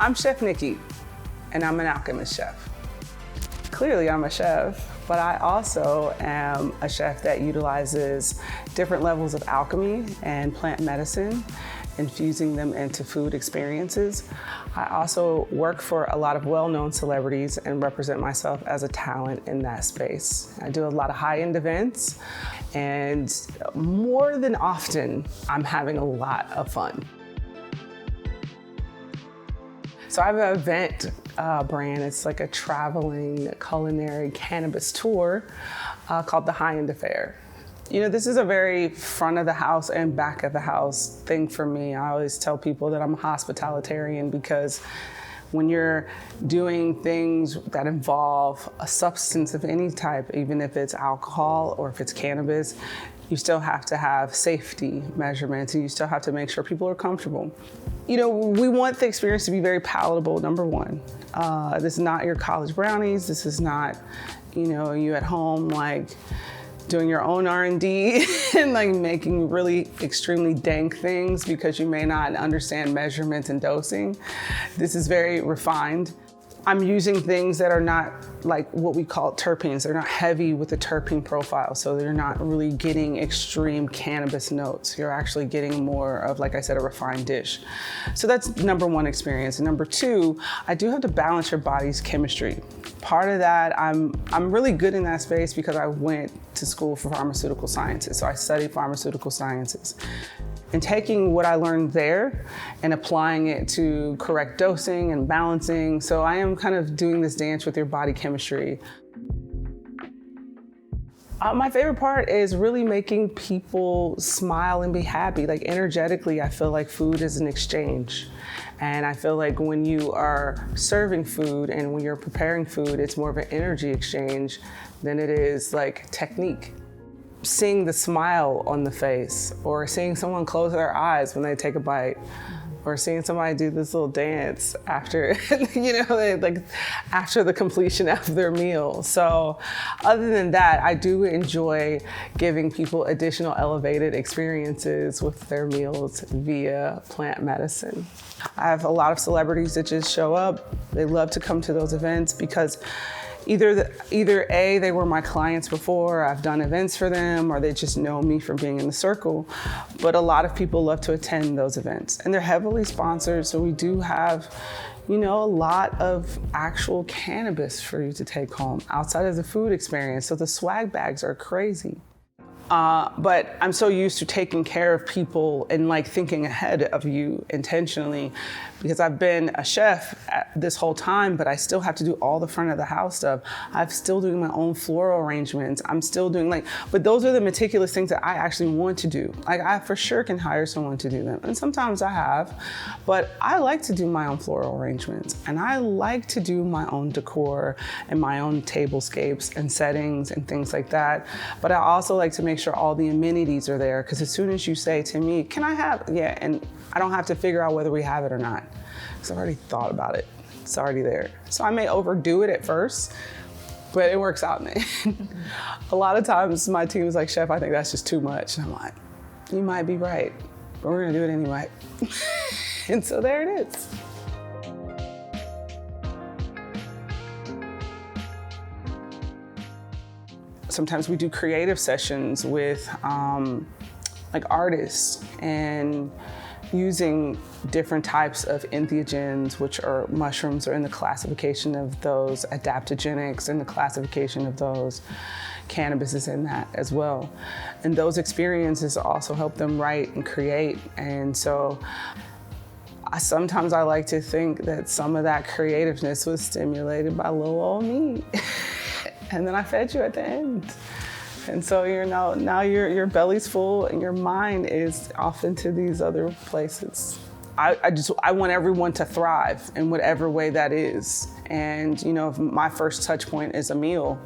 I'm Chef Nikki, and I'm an Alchemist chef. Clearly, I'm a chef, but I also am a chef that utilizes different levels of alchemy and plant medicine, infusing them into food experiences. I also work for a lot of well-known celebrities and represent myself as a talent in that space. I do a lot of high-end events, and more than often, I'm having a lot of fun. So I have an event brand. It's like a traveling culinary cannabis tour called the High End Affair. You know, this is a very front of the house and back of the house thing for me. I always tell people that I'm a hospitalitarian because when you're doing things that involve a substance of any type, even if it's alcohol or if it's cannabis, you still have to have safety measurements and you still have to make sure people are comfortable. You know, we want the experience to be very palatable, number one. This is not your college brownies. This is not, you know, you at home like doing your own R&D and like making really extremely dank things because you may not understand measurements and dosing. This is very refined. I'm using things that are not like what we call terpenes. They're not heavy with the terpene profile, so they're not really getting extreme cannabis notes. You're actually getting more of, like I said, a refined dish. So that's number one experience. And number two, I do have to balance your body's chemistry. Part of that, I'm really good in that space because I went to school for pharmaceutical sciences. So I studied pharmaceutical sciences. And taking what I learned there and applying it to correct dosing and balancing. So I am kind of doing this dance with your body chemistry. My favorite part is really making people smile and be happy. Like energetically, I feel like food is an exchange. And I feel like when you are serving food and when you're preparing food, it's more of an energy exchange than it is like technique. Seeing the smile on the face, or seeing someone close their eyes when they take a bite, or seeing somebody do this little dance after, you know, like after the completion of their meal. So other than that, I do enjoy giving people additional elevated experiences with their meals via plant medicine. I have a lot of celebrities that just show up. They love to come to those events because either A, they were my clients before, I've done events for them, or they just know me from being in the circle. But a lot of people love to attend those events, and they're heavily sponsored, so we do have, you know, a lot of actual cannabis for you to take home outside of the food experience. So the swag bags are crazy. But I'm so used to taking care of people and like thinking ahead of you intentionally because I've been a chef this whole time, but I still have to do all the front of the house stuff. I'm still doing my own floral arrangements. I'm still doing but those are the meticulous things that I actually want to do. Like I for sure can hire someone to do them. And sometimes I have, but I like to do my own floral arrangements and I like to do my own decor and my own tablescapes and settings and things like that. But I also like to make sure all the amenities are there because as soon as you say to me, can I have, yeah, and I don't have to figure out whether we have it or not because I've already thought about it. It's already there. So I may overdo it at first, but it works out. A lot of times my team is like, Chef, I think that's just too much. And I'm like, you might be right, but we're gonna do it anyway. And so there it is. Sometimes we do creative sessions with like artists and using different types of entheogens, which are mushrooms, are in the classification of those, adaptogenics in the classification of those, cannabis is in that as well. And those experiences also help them write and create. And so sometimes I like to think that some of that creativeness was stimulated by little old me. And then I fed you at the end. And so now your belly's full and your mind is off into these other places. I want everyone to thrive in whatever way that is. And you know, if my first touch point is a meal,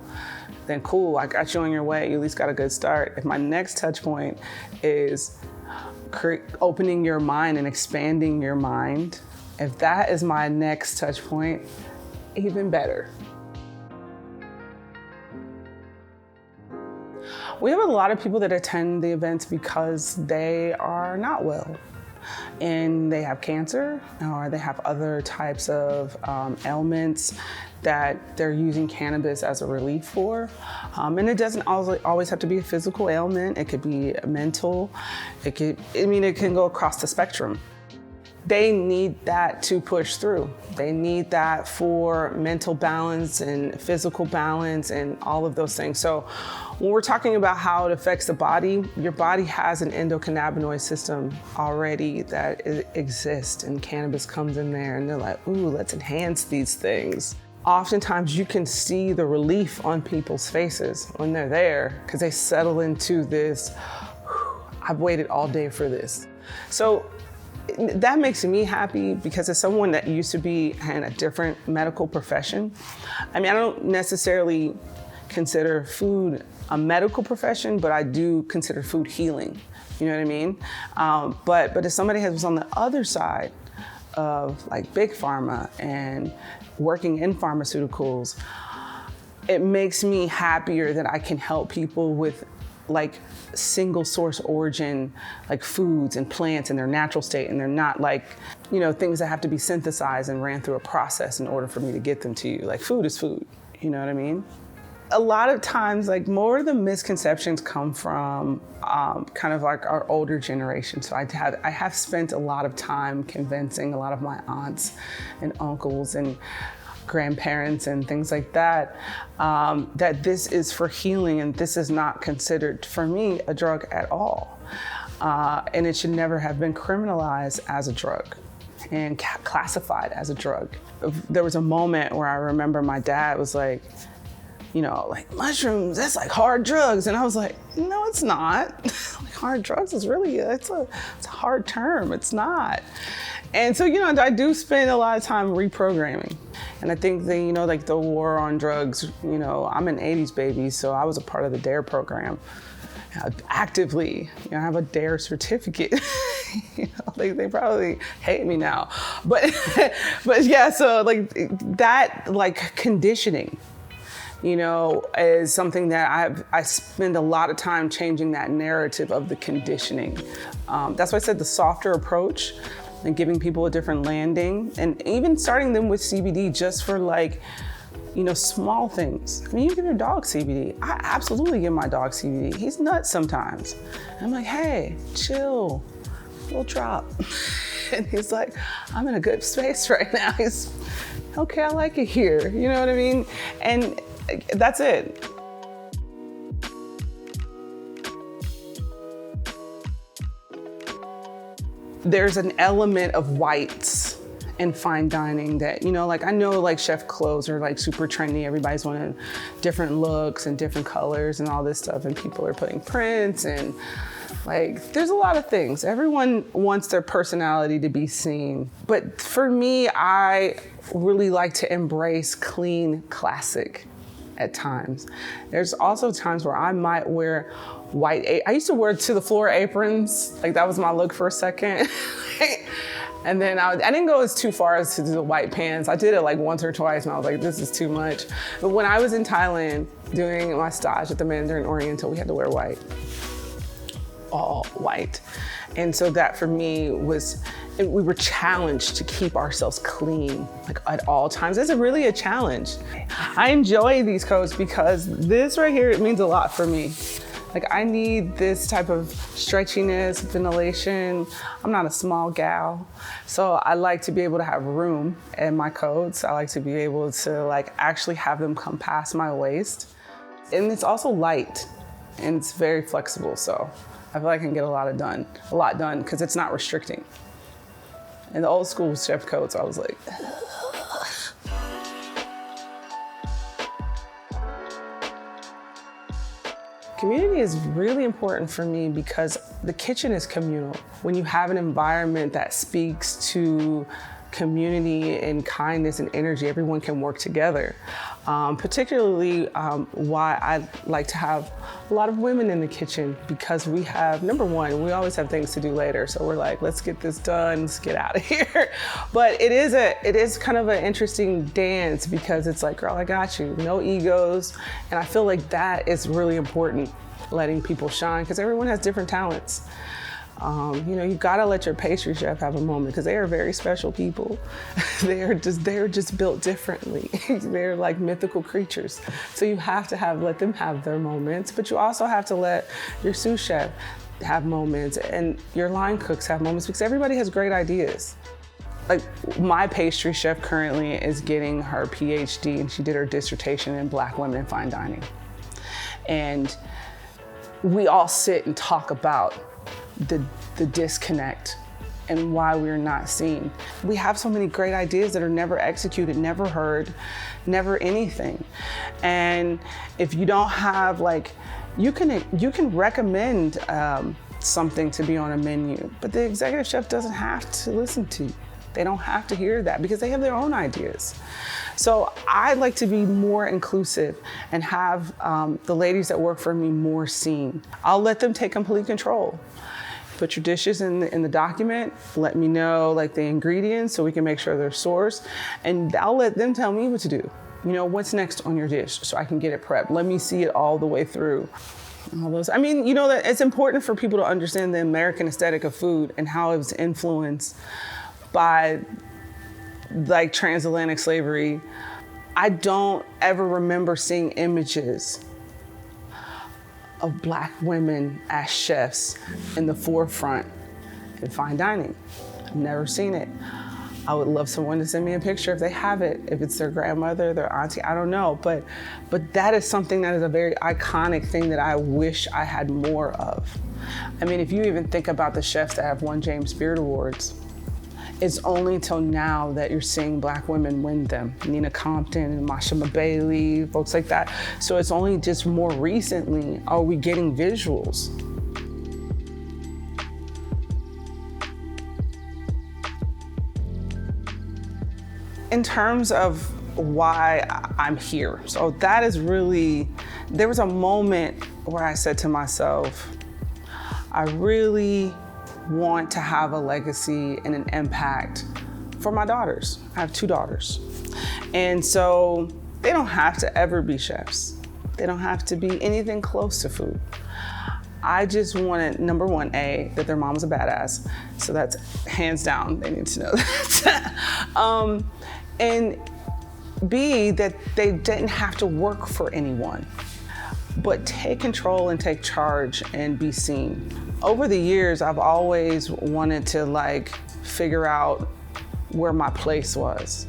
then cool, I got you on your way, you at least got a good start. If my next touch point is opening your mind and expanding your mind, if that is my next touch point, even better. We have a lot of people that attend the events because they are not well. and they have cancer or they have other types of ailments that they're using cannabis as a relief for. And it doesn't always have to be a physical ailment. It could be mental. It can go across the spectrum. They need that to push through. They need that for mental balance and physical balance and all of those things. So when we're talking about how it affects the body, your body has an endocannabinoid system already that exists, and cannabis comes in there and they're like, ooh, let's enhance these things. Oftentimes you can see the relief on people's faces when they're there because they settle into this, I've waited all day for this. So that makes me happy because as someone that used to be in a different medical profession, I don't necessarily consider food a medical profession, but I do consider food healing. You know what I mean? But if somebody was on the other side of like big pharma and working in pharmaceuticals, it makes me happier that I can help people with like single source origin, like foods and plants in their natural state, and they're not like, things that have to be synthesized and ran through a process in order for me to get them to you. Like food is food, you know what I mean? A lot of times, like more of the misconceptions come from kind of like our older generation. So I have spent a lot of time convincing a lot of my aunts and uncles and grandparents and things like that, that this is for healing and this is not considered, for me, a drug at all. And it should never have been criminalized as a drug and classified as a drug. There was a moment where I remember my dad was like, like mushrooms, that's like hard drugs. And I was like, no, it's not. Like hard drugs is really, it's a hard term, it's not. And so, I do spend a lot of time reprogramming. And I think like the war on drugs, I'm an 80s baby, so I was a part of the DARE program. Actively, I have a DARE certificate. They probably hate me now. But yeah, so like that, like conditioning, is something that I spend a lot of time changing that narrative of the conditioning. That's why I said the softer approach and giving people a different landing, and even starting them with CBD just for like, small things. You give your dog CBD. I absolutely give my dog CBD. He's nuts sometimes. I'm like, hey, chill, we'll drop. And he's like, I'm in a good space right now. He's, okay, I like it here. You know what I mean? And that's it. There's an element of whites in fine dining that, like I know like chef clothes are like super trendy. Everybody's wanting different looks and different colors and all this stuff. And people are putting prints and like, there's a lot of things. Everyone wants their personality to be seen. But for me, I really like to embrace clean classic at times. There's also times where I might wear white, I used to wear to the floor aprons. Like that was my look for a second. And then I didn't go as too far as to do the white pants. I did it like once or twice and I was like, this is too much. But when I was in Thailand doing my stage at the Mandarin Oriental, we had to wear white, all white. And so that for me was, we were challenged to keep ourselves clean, like at all times. It's really a challenge. I enjoy these coats because this right here, it means a lot for me. Like I need this type of stretchiness, ventilation. I'm not a small gal. So I like to be able to have room in my coats. I like to be able to like actually have them come past my waist. And it's also light and it's very flexible. So I feel like I can get a lot done because it's not restricting. In the old school chef coats, I was like, community is really important for me because the kitchen is communal. When you have an environment that speaks to community and kindness and energy, everyone can work together. Particularly why I like to have a lot of women in the kitchen because we have, number one, we always have things to do later. So we're like, let's get this done, let's get out of here. But it is kind of an interesting dance because it's like, girl, I got you, no egos. And I feel like that is really important, letting people shine because everyone has different talents. You gotta let your pastry chef have a moment because they are very special people. They're just built differently. They're like mythical creatures. So you have to let them have their moments, but you also have to let your sous chef have moments and your line cooks have moments because everybody has great ideas. Like my pastry chef currently is getting her PhD and she did her dissertation in Black women in fine dining. And we all sit and talk about the disconnect and why we're not seen. We have so many great ideas that are never executed, never heard, never anything. And if you don't have you can recommend something to be on a menu, but the executive chef doesn't have to listen to you. They don't have to hear that because they have their own ideas. So I like to be more inclusive and have the ladies that work for me more seen. I'll let them take complete control. Put your dishes in the document, let me know the ingredients so we can make sure they're sourced, and I'll let them tell me what to do. What's next on your dish so I can get it prepped. Let me see it all the way through. All those. That it's important for people to understand the American aesthetic of food and how it was influenced by transatlantic slavery. I don't ever remember seeing images of Black women as chefs in the forefront in fine dining. I've never seen it. I would love someone to send me a picture if they have it, if it's their grandmother, their auntie, I don't know. But that is something that is a very iconic thing that I wish I had more of. If you even think about the chefs that have won James Beard Awards, it's only till now that you're seeing Black women win them. Nina Compton and Masha Bailey, folks like that. So it's only just more recently are we getting visuals. In terms of why I'm here, so that is really, there was a moment where I said to myself, I really want to have a legacy and an impact for my daughters. I have 2 daughters. And so they don't have to ever be chefs. They don't have to be anything close to food. I just wanted, number one, A, that their mom's a badass. So that's hands down, they need to know that. And B, that they didn't have to work for anyone, but take control and take charge and be seen. Over the years, I've always wanted to figure out where my place was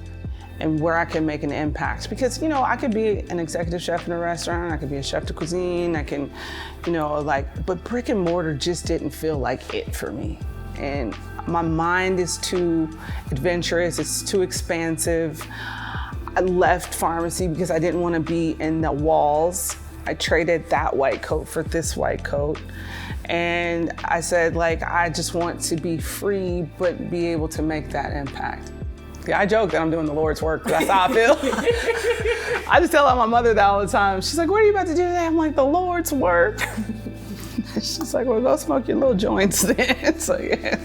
and where I can make an impact. Because, I could be an executive chef in a restaurant, I could be a chef de cuisine, I can, but brick and mortar just didn't feel like it for me. And my mind is too adventurous, it's too expansive. I left pharmacy because I didn't want to be in the walls. I traded that white coat for this white coat. And I said, I just want to be free, but be able to make that impact. Yeah, I joke that I'm doing the Lord's work. That's how I feel. I just tell my mother that all the time. She's like, what are you about to do today? I'm like, the Lord's work. She's like, well, go smoke your little joints then. So yeah.